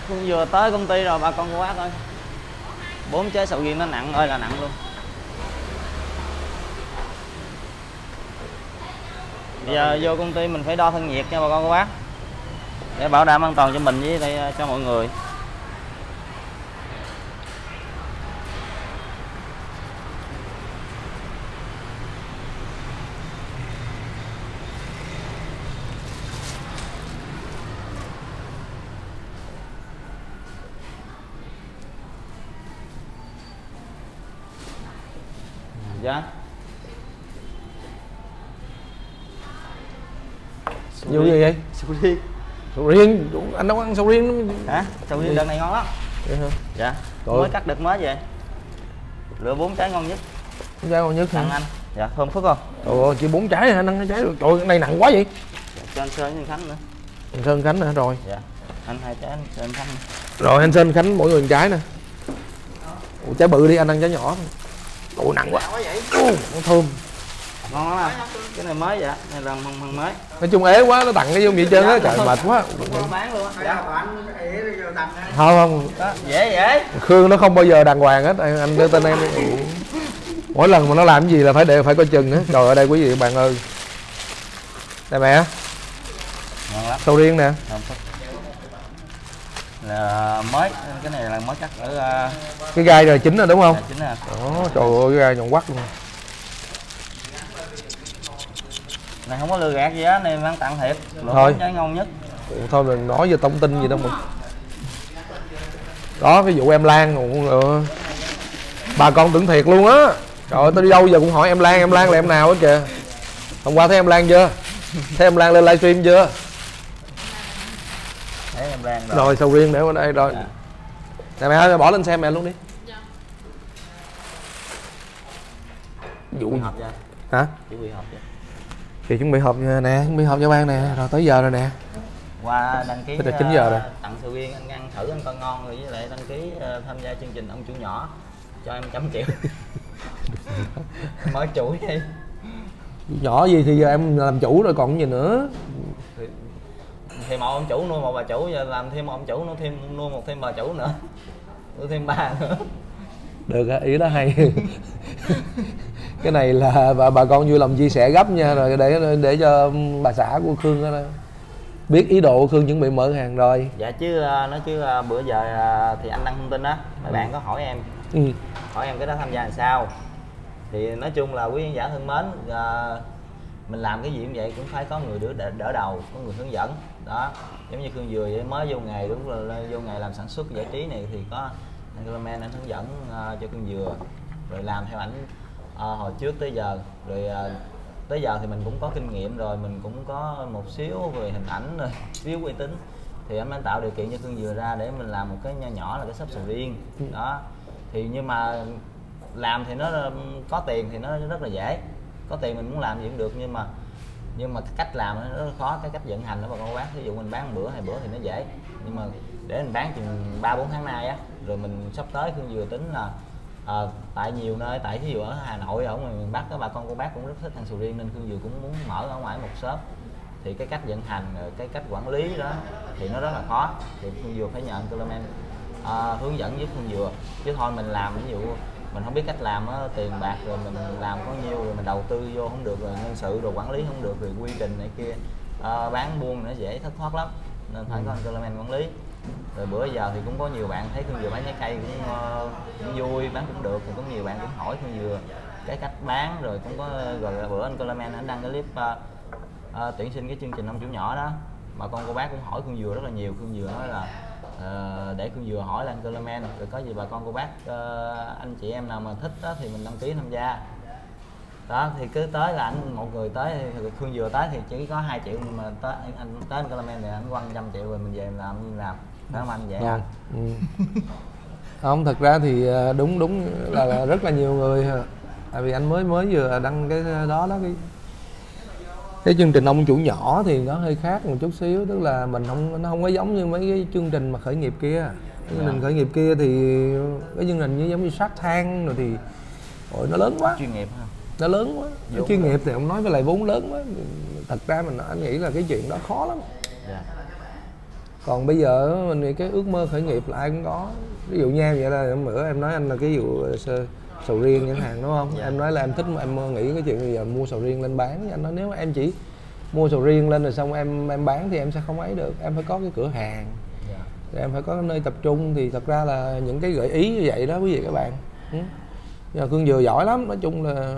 vừa tới công ty rồi bà con cô bác ơi. 4 trái sầu riêng nó nặng ơi là nặng luôn. Bây giờ vô công ty mình phải đo thân nhiệt nha bà con cô bác, để bảo đảm an toàn cho mình với đây cho mọi người. Dạ. Vụ gì vậy? Sầu riêng. Sầu riêng, anh đâu ăn sầu riêng. Hả? Sầu riêng đợt này ngon lắm. Vậy hả? Dạ. Trời. Mới cắt được mới về. Lựa 4 trái ngon nhất. 4 trái ngon nhất hả? Anh. Dạ, thơm phức không? Trời ơi, chỉ 4 trái hả? Anh ăn 2 trái được. Trời ơi, cái này nặng quá vậy. Cho anh Sơn với anh Khánh nữa. Anh Sơn Khánh hả? Rồi. Dạ. Anh 2 trái, anh Sơn anh Khánh. Rồi anh Sơn Khánh mỗi người 1 trái nè. Ủa, trái bự đi, anh ăn trái nhỏ thôi. Ủa nặng quá. Nó thơm. Ngon lắm. Cái này mới vậy, này là măng mới. Nói chung ế quá, nó tặng cái vô vậy trơn á, trời mệt quá. Bán luôn á. Dạ. Không không. Đó, dễ. Khương nó không bao giờ đàng hoàng hết, anh đưa tên em. Mỗi lần mà nó làm cái gì là phải coi chừng á. Trời ơi đây quý vị bạn ơi. Đây mẹ. Ngon lắm. Sầu riêng nè. Là mới, cái này là mới cắt ở cái gai rồi chín rồi đúng không? Chín rồi. Đó, trời ơi cái gai nhọn quắt luôn. Này không có lừa gạt gì á, này mang tặng thiệt. Thôi. Trái ngon nhất. Ủa, thôi đừng nói về thông tin gì đâu mà. Đó cái vụ em Lan. Bà con tưởng thiệt luôn á. Trời ơi tôi đi đâu giờ cũng hỏi em Lan là em nào hết kìa. Hôm qua thấy em Lan chưa? Thấy em Lan lên livestream chưa? Thấy em Lan rồi. Rồi sầu riêng để ở đây rồi. Dạ. Nè mẹ ơi bỏ lên xe mẹ luôn đi. Dạ. Vụ hộp chưa? hả? Chuẩn bị hộp chưa? Thì chuẩn bị hộp nè, chuẩn bị hộp cho ban nè, rồi tới giờ rồi nè. Qua đăng ký Tức là 9 giờ rồi. tặng sầu riêng anh ăn thử anh coi ngon rồi, với lại đăng ký tham gia chương trình ông chủ nhỏ cho em 100 triệu. Mới chủ đi. Nhỏ gì thì giờ em làm chủ rồi còn gì nữa. Thì một ông chủ nuôi một bà chủ, giờ làm thêm một ông chủ nuôi thêm bà chủ nữa, nuôi thêm 3 nữa. Được á, ý đó hay. Cái này là bà con vui lòng chia sẻ gấp nha, rồi để cho bà xã của Khương đó biết ý đồ của Khương chuẩn bị mở hàng rồi. Dạ chứ nói chứ bữa giờ thì anh đăng thông tin đó, mấy bạn có hỏi em, hỏi em cái đó tham gia làm sao. Thì nói chung là quý khán giả thân mến, mình làm cái gì cũng vậy cũng phải có người đỡ đầu, có người hướng dẫn đó. Giống như Khương Dừa vậy, mới vô nghề, đúng là vô nghề làm sản xuất giải trí này thì có anh Clement anh hướng dẫn cho Khương Dừa, rồi làm theo ảnh hồi trước tới giờ, rồi tới giờ thì mình cũng có kinh nghiệm rồi, mình cũng có một xíu về hình ảnh rồi, xíu uy tín, thì anh mới tạo điều kiện cho Khương Dừa ra để mình làm một cái nho nhỏ là cái shop sầu riêng đó. Thì nhưng mà làm thì nó có tiền thì nó rất là dễ, có tiền mình muốn làm gì cũng được, nhưng mà cái cách làm nó rất là khó, cái cách vận hành đó bà con bác. Ví dụ mình bán 1 bữa 2 bữa thì nó dễ, nhưng mà để mình bán chừng 3-4 tháng nay á, rồi mình sắp tới Khương Dừa tính là tại nhiều nơi, tại ví dụ ở Hà Nội, ở ngoài miền Bắc các bà con cô bác cũng rất thích ăn sầu riêng, nên Khương Dừa cũng muốn mở ở ngoài một shop. Thì cái cách vận hành, cái cách quản lý đó thì nó rất là khó, thì Khương Dừa phải nhờ anh Clement hướng dẫn với Khương Dừa. Chứ thôi mình làm ví dụ mình không biết cách làm á, tiền bạc rồi mình làm có nhiêu rồi mình đầu tư vô không được, rồi nhân sự rồi quản lý không được, rồi quy trình này kia, bán buôn nó dễ thất thoát lắm, nên phải có anh Clement quản lý. Rồi bữa giờ thì cũng có nhiều bạn thấy Khương Dừa bán trái cây cũng vui, bán cũng được, thì có nhiều bạn cũng hỏi Khương Dừa cái cách bán, rồi cũng có rồi bữa anh Clement anh đăng cái clip tuyển sinh cái chương trình ông chủ nhỏ đó, mà con cô bác cũng hỏi Khương Dừa rất là nhiều. Khương Dừa nói là để Khương Dừa hỏi là anh Clement, rồi có gì bà con cô bác anh chị em nào mà thích đó, thì mình đăng ký tham gia đó. Thì cứ tới là anh một người tới, thì Khương Dừa tới thì chỉ có 2 triệu, nhưng mà tới anh Clement thì anh quăng 100 triệu rồi mình về mình làm phải không anh? Vậy hả? Không, thật ra thì đúng là rất là nhiều người, tại vì anh mới vừa đăng cái đó cái chương trình ông chủ nhỏ thì nó hơi khác một chút xíu, tức là nó không có giống như mấy cái chương trình mà khởi nghiệp kia. Chương trình khởi nghiệp kia thì cái chương trình như giống như Shark Tank rồi thì nó lớn quá, chuyên nghiệp ha, nó lớn quá. Nó chuyên nghiệp thì ông nói với lại vốn lớn quá, thật ra anh nghĩ là cái chuyện đó khó lắm. Còn bây giờ mình nghĩ cái ước mơ khởi nghiệp là ai cũng có. Ví dụ nha, vậy là bữa em nói anh là cái vụ sầu riêng chẳng hạn đúng không? Em nói là em thích, em nghĩ cái chuyện bây giờ mua sầu riêng lên bán. Anh nói nếu em chỉ mua sầu riêng lên rồi xong em bán thì em sẽ không ấy được, em phải có cái cửa hàng, em phải có nơi tập trung. Thì thật ra là những cái gợi ý như vậy đó quý vị các bạn. Giờ Khương Dừa giỏi lắm, nói chung là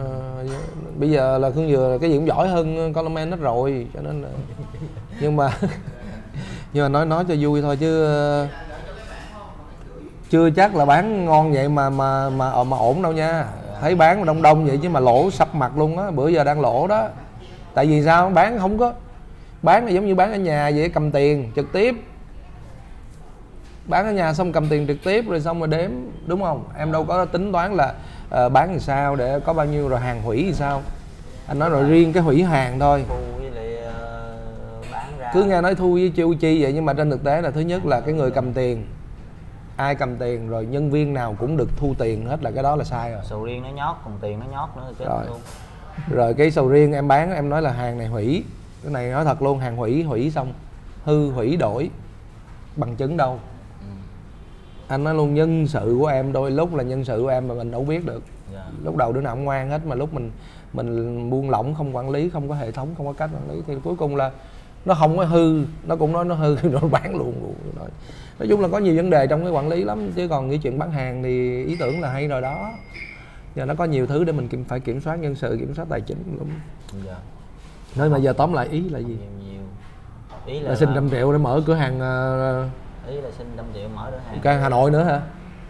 bây giờ là Khương Dừa cái gì cũng giỏi hơn Coleman hết rồi, cho nên là nhưng mà nói cho vui thôi chứ chưa chắc là bán ngon vậy mà ổn đâu nha. Thấy bán đông đông vậy chứ mà lỗ sập mặt luôn á, bữa giờ đang lỗ đó. Tại vì sao? Bán không có, bán là giống như bán ở nhà vậy, cầm tiền trực tiếp, bán ở nhà xong cầm tiền trực tiếp rồi xong rồi đếm, đúng không? Em đâu có tính toán là bán làm sao để có bao nhiêu rồi hàng hủy thì sao. Anh nói rồi riêng cái hủy hàng thôi cứ nghe nói thu với chu chi vậy, nhưng mà trên thực tế là thứ nhất là cái người cầm tiền, ai cầm tiền rồi nhân viên nào cũng được thu tiền hết, là cái đó là sai rồi. Sầu riêng nó nhót, còn tiền nó nhót nữa chết rồi. Luôn. Rồi cái sầu riêng em bán em nói là hàng này hủy, cái này nói thật luôn, hàng hủy xong hư hủy đổi, bằng chứng đâu. Anh nói luôn, nhân sự của em đôi lúc là nhân sự của em mà mình đâu biết được. Lúc đầu đứa nào cũng ngoan hết, mà lúc mình buông lỏng, không quản lý, không có hệ thống, không có cách quản lý thì cuối cùng là nó không có hư, nó cũng nói nó hư rồi bán luôn. Nói chung là có nhiều vấn đề trong cái quản lý lắm, chứ còn cái chuyện bán hàng thì ý tưởng là hay rồi đó. Giờ nó có nhiều thứ để mình phải kiểm soát nhân sự, kiểm soát tài chính lắm. Nói mà giờ tóm lại ý là gì? Ý là xin 100 triệu để mở cửa hàng. Ý là xin 100 triệu mở cửa hàng. Cái Hà Nội nữa hả?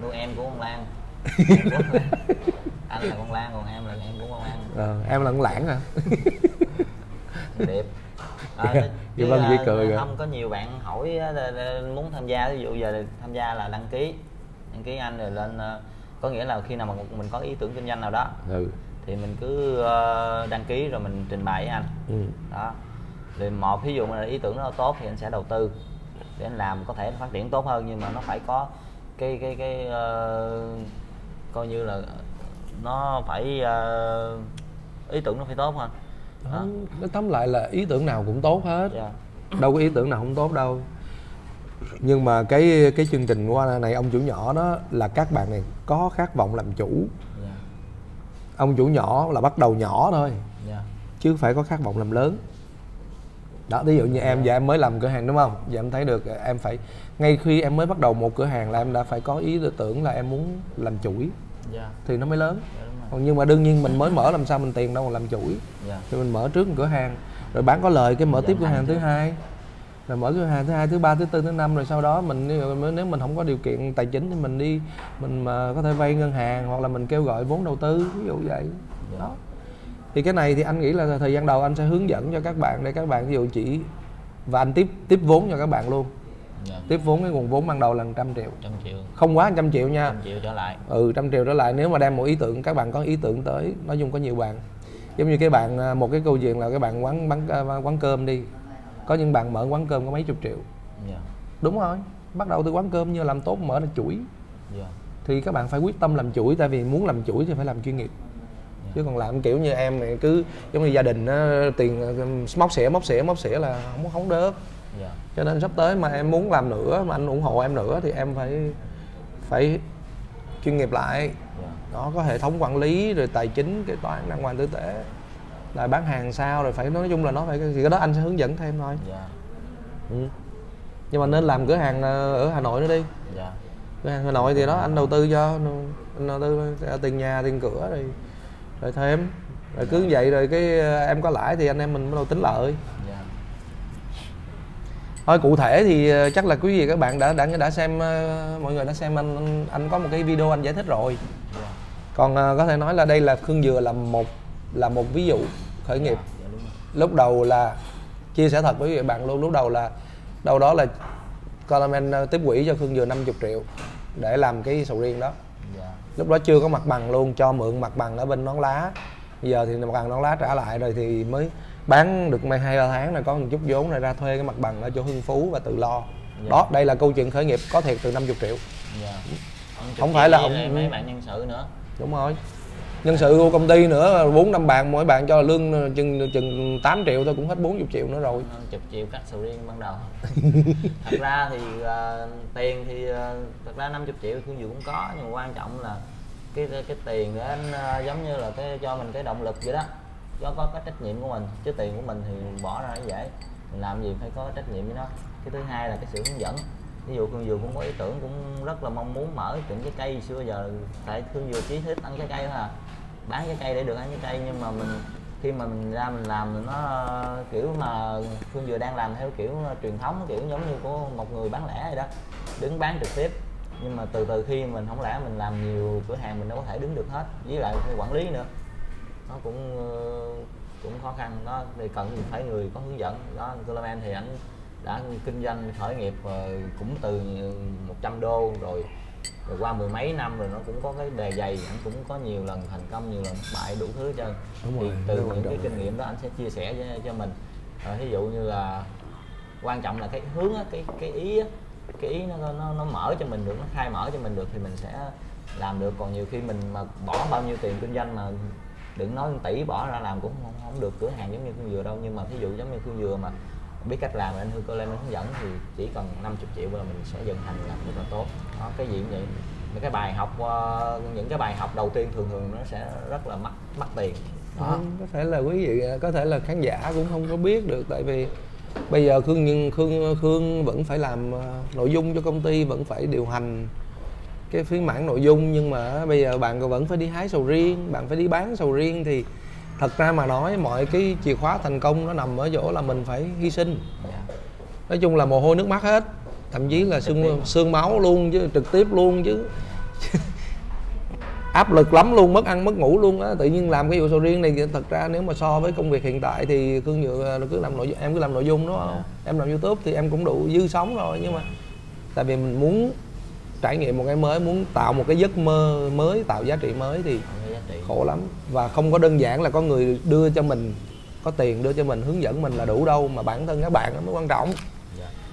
Nuôi em của con Lan. Anh là con Lan, còn em là em của con Lan. Em là con Lãng hả? Đẹp. Chứ Vân chỉ cười rồi. Không, có nhiều bạn hỏi muốn tham gia, ví dụ giờ tham gia là đăng ký anh rồi lên, có nghĩa là khi nào mà mình có ý tưởng kinh doanh nào đó thì mình cứ đăng ký rồi mình trình bày với anh. Đó. Rồi một ví dụ mà ý tưởng nó tốt thì anh sẽ đầu tư để anh làm có thể phát triển tốt hơn, nhưng mà nó phải có cái coi như là nó phải ý tưởng nó phải tốt hơn. Nó tóm lại là ý tưởng nào cũng tốt hết. Đâu có ý tưởng nào không tốt đâu. Nhưng mà cái chương trình qua này ông chủ nhỏ đó là các bạn này có khát vọng làm chủ. Ông chủ nhỏ là bắt đầu nhỏ thôi, chứ phải có khát vọng làm lớn. Đó, ví dụ như em giờ em mới làm cửa hàng đúng không? Giờ em thấy được em phải, ngay khi em mới bắt đầu một cửa hàng là em đã phải có ý tưởng là em muốn làm chuỗi thì nó mới lớn. Nhưng mà đương nhiên mình mới mở làm sao mình tiền đâu mà làm chuỗi. Thì mình mở trước một cửa hàng rồi bán có lời cái mở tiếp cửa hàng thứ hai, rồi mở cửa hàng thứ hai, thứ ba, thứ tư, thứ năm, rồi sau đó mình nếu mình không có điều kiện tài chính thì mình đi mình mà có thể vay ngân hàng hoặc là mình kêu gọi vốn đầu tư, ví dụ vậy. Đó. Thì cái này thì anh nghĩ là thời gian đầu anh sẽ hướng dẫn cho các bạn để các bạn ví dụ chỉ, và anh tiếp vốn cho các bạn luôn. Tiếp vốn cái nguồn vốn ban đầu là 100 triệu. 100 triệu. Không quá 100 triệu nha. 100 triệu trở lại. 100 triệu trở lại nếu mà đem một ý tưởng, các bạn có ý tưởng tới, nói chung có nhiều bạn. Giống như cái bạn, một cái câu chuyện là cái bạn quán cơm đi. Có những bạn mở quán cơm có mấy chục triệu. Đúng rồi. Bắt đầu từ quán cơm như làm tốt mở ra chuỗi. Thì các bạn phải quyết tâm làm chuỗi, tại vì muốn làm chuỗi thì phải làm chuyên nghiệp. Chứ còn làm kiểu như em này cứ giống như gia đình tiền móc xỉa là không được. Cho nên sắp tới mà em muốn làm nữa, mà anh ủng hộ em nữa thì em phải chuyên nghiệp lại. Nó có hệ thống quản lý rồi tài chính, kế toán, đàng hoàng tử tế, lại bán hàng sao, rồi phải nói chung là nó phải, thì cái đó anh sẽ hướng dẫn thêm thôi. Nhưng mà nên làm cửa hàng ở Hà Nội nữa đi. Cửa hàng Hà Nội thì đó anh đầu tư cho, anh đầu tư tiền nhà, tiền cửa rồi thêm, rồi cứ vậy rồi cái em có lãi thì anh em mình bắt đầu tính lợi. Thôi cụ thể thì chắc là quý vị các bạn đã xem, mọi người đã xem anh có một cái video anh giải thích rồi. Còn có thể nói là đây là Khương Dừa là một ví dụ khởi nghiệp. Lúc đầu là chia sẻ thật với các bạn luôn, lúc đầu là đâu đó là Coleman tiếp quỹ cho Khương Dừa 50 triệu để làm cái sầu riêng đó. Lúc đó chưa có mặt bằng luôn, cho mượn mặt bằng ở bên Nón Lá. Bây giờ thì mặt bằng Nón Lá trả lại rồi thì mới bán được 2-3 tháng rồi có một chút vốn rồi ra thuê cái mặt bằng ở chỗ Hưng Phú và tự lo. Đó, đây là câu chuyện khởi nghiệp có thiệt từ 50 triệu. Không phải là ông mấy bạn nhân sự nữa. Đúng rồi. nhân sự của công ty nữa 4-5 bạn, mỗi bạn cho là lương chừng 8 triệu thôi, cũng hết 40 triệu nữa rồi. 10 triệu cắt sầu riêng ban đầu. Thật ra thì tiền thì thật ra 50 triệu Khương Dừa cũng có, nhưng mà quan trọng là cái tiền để anh giống như là cái cho mình cái động lực vậy đó, có cái trách nhiệm của mình, chứ tiền của mình thì bỏ ra nó dễ, mình làm gì phải có trách nhiệm với nó. Cái thứ hai là cái sự hướng dẫn. Ví dụ Khương Dừa cũng có ý tưởng, cũng rất là mong muốn mở tiệm trái cây. Xưa giờ tại Khương Dừa chỉ thích ăn trái cây thôi à, bán trái cây để được ăn trái cây, nhưng mà mình khi mà mình ra mình làm nó kiểu mà Khương Dừa đang làm theo kiểu truyền thống, kiểu giống như của một người bán lẻ vậy đó, đứng bán trực tiếp. Nhưng mà từ khi mình không lẽ mình làm nhiều cửa hàng mình đâu có thể đứng được hết, với lại phải quản lý nữa, nó cũng khó khăn đó, thì cần phải người có hướng dẫn đó. Coleman thì anh đã kinh doanh khởi nghiệp cũng từ 100 đô rồi qua mười mấy năm rồi, nó cũng có cái bề dày, anh cũng có nhiều lần thành công, nhiều lần thất bại, đủ thứ hết trơn. Thì từ những cái kinh nghiệm đó anh sẽ chia sẻ cho mình. Ví dụ như là quan trọng là cái hướng á, cái ý nó mở cho mình được, nó khai mở cho mình được thì mình sẽ làm được. Còn nhiều khi mình mà bỏ bao nhiêu tiền kinh doanh mà đừng nói 1 tỷ bỏ ra làm cũng không được cửa hàng giống như Khương Dừa đâu. Nhưng mà thí dụ giống như Khương Dừa mà biết cách làm, anh Hương Coleman hướng dẫn thì chỉ cần 50 triệu là mình sẽ dần thành làm rất là tốt đó. Cái gì cũng vậy, những cái bài học, những cái bài học đầu tiên thường nó sẽ rất là mắc tiền đó. Có thể là quý vị, có thể là khán giả cũng không có biết được, tại vì bây giờ Khương vẫn phải làm nội dung cho công ty, vẫn phải điều hành cái phiên bản nội dung, nhưng mà bây giờ bạn vẫn phải đi hái sầu riêng, bạn phải đi bán sầu riêng. Thì thật ra mà nói, mọi cái chìa khóa thành công nó nằm ở chỗ là mình phải hy sinh. Nói chung là mồ hôi nước mắt hết, thậm chí là xương máu luôn chứ, trực tiếp luôn chứ. Áp lực lắm luôn, mất ăn mất ngủ luôn á. Tự nhiên làm cái vụ sầu riêng này, thật ra nếu mà so với công việc hiện tại thì Khương Dừa cứ làm nội dung, em cứ làm nội dung đúng không? Em làm YouTube thì em cũng đủ dư sống rồi, nhưng mà tại vì mình muốn trải nghiệm một cái mới, muốn tạo một cái giấc mơ mới, tạo giá trị mới thì khổ lắm. Và không có đơn giản là có người đưa cho mình, có tiền đưa cho mình, hướng dẫn mình là đủ đâu, mà bản thân các bạn mới quan trọng.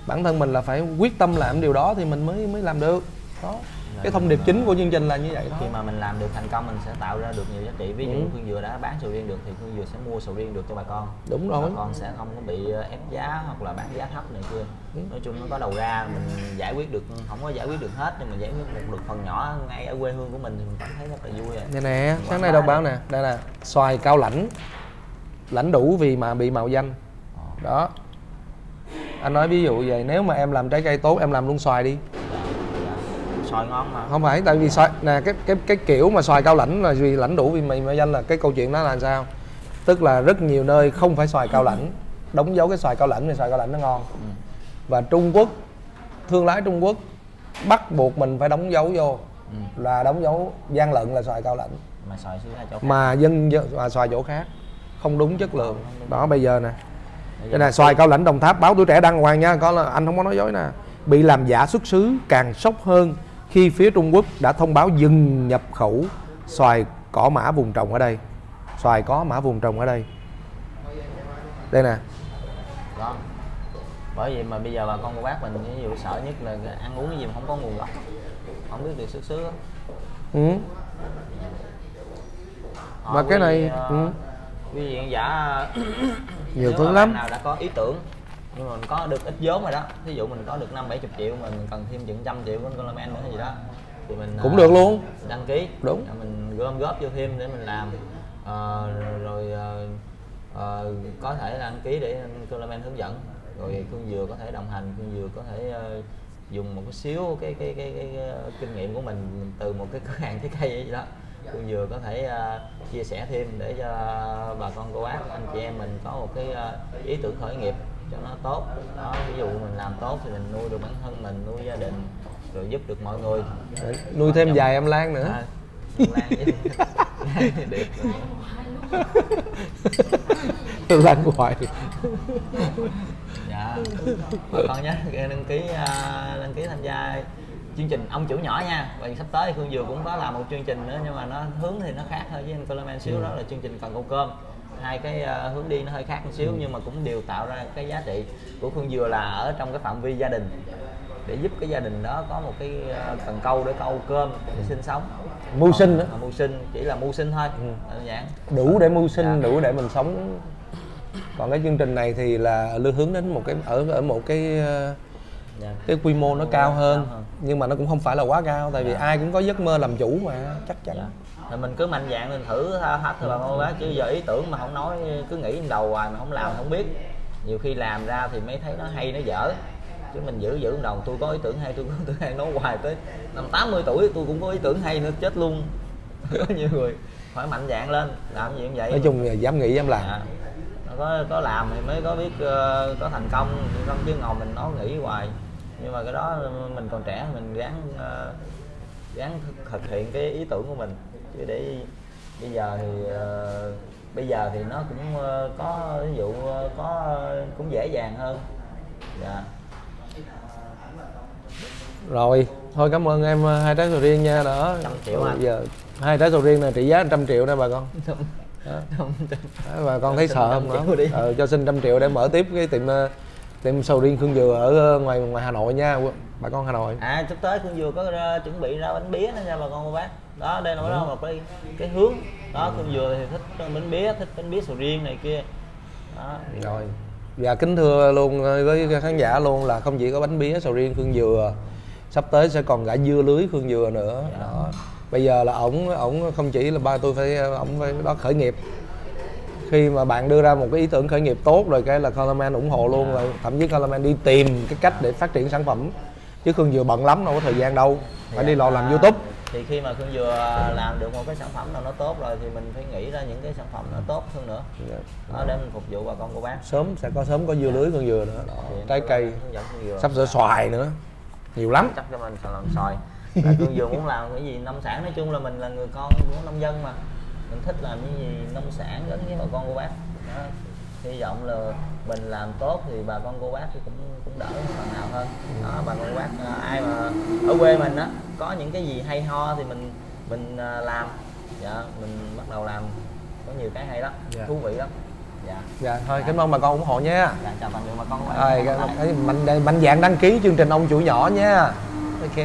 Bản thân mình là phải quyết tâm làm điều đó thì mình mới làm được đó. Cái thông điệp chính của chương trình là như vậy đó. Khi mà mình làm được thành công, mình sẽ tạo ra được nhiều giá trị. Ví dụ Khương Dừa đã bán sầu riêng được thì Khương Dừa sẽ mua sầu riêng được cho bà con. Đúng rồi. Bà con sẽ không có bị ép giá hoặc là bán giá thấp này kia. Nói chung nó có đầu ra, mình giải quyết được, không có giải quyết được hết nhưng mà giải quyết được phần nhỏ ngay ở quê hương của mình thì mình cảm thấy rất là vui rồi. Đây nè, sáng nay đâu báo nè, đây là xoài cao lãnh, lãnh đủ vì mà bị mạo danh đó. Anh nói ví dụ vậy, nếu mà em làm trái cây tốt em làm luôn xoài đi. Xoài ngon mà. Không phải, tại vì xoài nè, cái kiểu mà xoài cao lãnh là vì lãnh đủ vì mạo danh, là cái câu chuyện đó là sao? Tức là rất nhiều nơi không phải xoài cao lãnh đóng dấu cái xoài cao lãnh, thì xoài cao lãnh nó ngon. Và Trung Quốc, thương lái Trung Quốc bắt buộc mình phải đóng dấu vô, là đóng dấu gian lận là xoài cao lãnh, mà xoài xứ chỗ khác, mà xoài chỗ khác không đúng chất lượng đó. Bây giờ nè, đây nè, xoài cao lãnh Đồng Tháp, báo Tuổi Trẻ đăng hoàng nha, có là anh không có nói dối nè. Bị làm giả xuất xứ càng sốc hơn khi phía Trung Quốc đã thông báo dừng nhập khẩu xoài cỏ mã vùng trồng ở đây. Xoài có mã vùng trồng ở đây, đây nè đó. Bởi vậy mà bây giờ bà con cô bác mình ví dụ sợ nhất là ăn uống cái gì mà không có nguồn gốc, không biết được xuất xứ. Mà cái này quý vị giả nhiều thứ lắm. Nào đã có ý tưởng nhưng mà mình có được ít vốn rồi đó, ví dụ mình có được 50-70 triệu, mình cần thêm chừng 100 triệu của Coleman nữa hay gì đó thì mình cũng được luôn, đăng ký, đúng, mình gom góp vô thêm để mình làm. Có thể đăng ký để Coleman hướng dẫn, rồi Khương Dừa có thể đồng hành, Khương Dừa có thể dùng một xíu cái kinh nghiệm của mình từ một cái cửa hàng trái cây vậy đó. Khương Dừa có thể chia sẻ thêm để cho bà con cô bác, anh chị em mình có một cái ý tưởng khởi nghiệp cho nó tốt đó. Ví dụ mình làm tốt thì mình nuôi được bản thân mình, nuôi gia đình, rồi giúp được mọi người. Đấy, nuôi thêm vài em Lan nữa. Lan hoài. Dạ, bà con nhé, đăng ký tham gia chương trình Ông Chủ Nhỏ nha. Và sắp tới Khương Dừa cũng có làm một chương trình nữa, nhưng mà nó hướng thì nó khác thôi với anh Coleman xíu. Đó là chương trình Cần Câu Cơm. Hai cái hướng đi nó hơi khác một xíu, nhưng mà cũng đều tạo ra cái giá trị của Khương Dừa là ở trong cái phạm vi gia đình. để giúp cái gia đình đó có một cái cần câu để câu cơm để sinh sống. Mưu sinh nữa. Mưu sinh, chỉ là mưu sinh thôi. Đủ để mưu sinh, đủ để mình sống. Còn cái chương trình này thì là hướng đến một cái ở một cái quy mô nó cao hơn, nhưng mà nó cũng không phải là quá cao, tại vì ai cũng có giấc mơ làm chủ mà, chắc chắn. Thì mình cứ mạnh dạn mình thử hết thôi bà con bác, chứ giờ ý tưởng mà không nói, cứ nghĩ trong đầu hoài mà không làm không biết. Nhiều khi làm ra thì mới thấy nó hay nó dở, chứ mình giữ đồng tôi có ý tưởng hay, tôi có ý tưởng hay, nói hoài tới năm 80 tuổi tôi cũng có ý tưởng hay nữa, chết luôn. Có nhiều người phải mạnh dạn lên làm gì cũng vậy. Nói chung là dám nghĩ dám làm. Có làm thì mới có biết có thành công, chứ ngồi mình nói nghĩ hoài. Nhưng mà cái đó mình còn trẻ, mình gắng thực hiện cái ý tưởng của mình, chứ để bây giờ thì nó cũng có ví dụ cũng dễ dàng hơn. Rồi thôi, cảm ơn em 2 trái sầu riêng nha. Đó 100 triệu anh. Giờ 2 trái sầu riêng này trị giá 100 triệu nè bà con. Bà con thấy sợ không đó? Cho xin 100 triệu để mở tiếp cái tiệm sầu riêng Khương Dừa ở ngoài Hà Nội nha bà con Hà Nội. Sắp tới Khương Dừa có chuẩn bị ra bánh bía nữa nha bà con cô bác. Đó đây là một cái hướng đó. Khương Dừa thì thích bánh bía, thích bánh bía sầu riêng này kia đó. Rồi và kính thưa luôn với khán giả luôn là không chỉ có bánh bía sầu riêng Khương Dừa, sắp tới sẽ còn cả dưa lưới Khương Dừa nữa. Đó bây giờ là ổng không chỉ là ổng phải đó khởi nghiệp. Khi mà bạn đưa ra một cái ý tưởng khởi nghiệp tốt rồi cái là Colorman ủng hộ luôn, rồi thậm chí Colorman đi tìm cái cách để phát triển sản phẩm, chứ Khương Dừa bận lắm đâu có thời gian đâu, phải đi lo làm YouTube. Thì khi mà Khương Dừa làm được một cái sản phẩm nào nó tốt rồi thì mình phải nghĩ ra những cái sản phẩm nó tốt hơn nữa đó, để mình phục vụ bà con cô bác. Sớm có dưa lưới Khương Dừa nữa đó. Trái cây sắp sửa xoài nữa, nhiều lắm. Chắc cho mình sẽ làm xoài. Khương Dừa muốn làm cái gì nông sản, nói chung là mình là người con của nông dân mà, mình thích làm cái gì nông sản gắn với bà con cô bác đó. Hy vọng là mình làm tốt thì bà con cô bác thì cũng đỡ phần nào hơn đó. Bà con cô bác ai mà ở quê mình á có những cái gì hay ho thì mình làm, mình bắt đầu làm, có nhiều cái hay lắm, thú vị lắm. Dạ thôi cảm ơn bà con ủng hộ nha. Chào tạm biệt bà con cô bác. Mạnh dạn đăng ký chương trình Ông Chủ Nhỏ nha. Ok.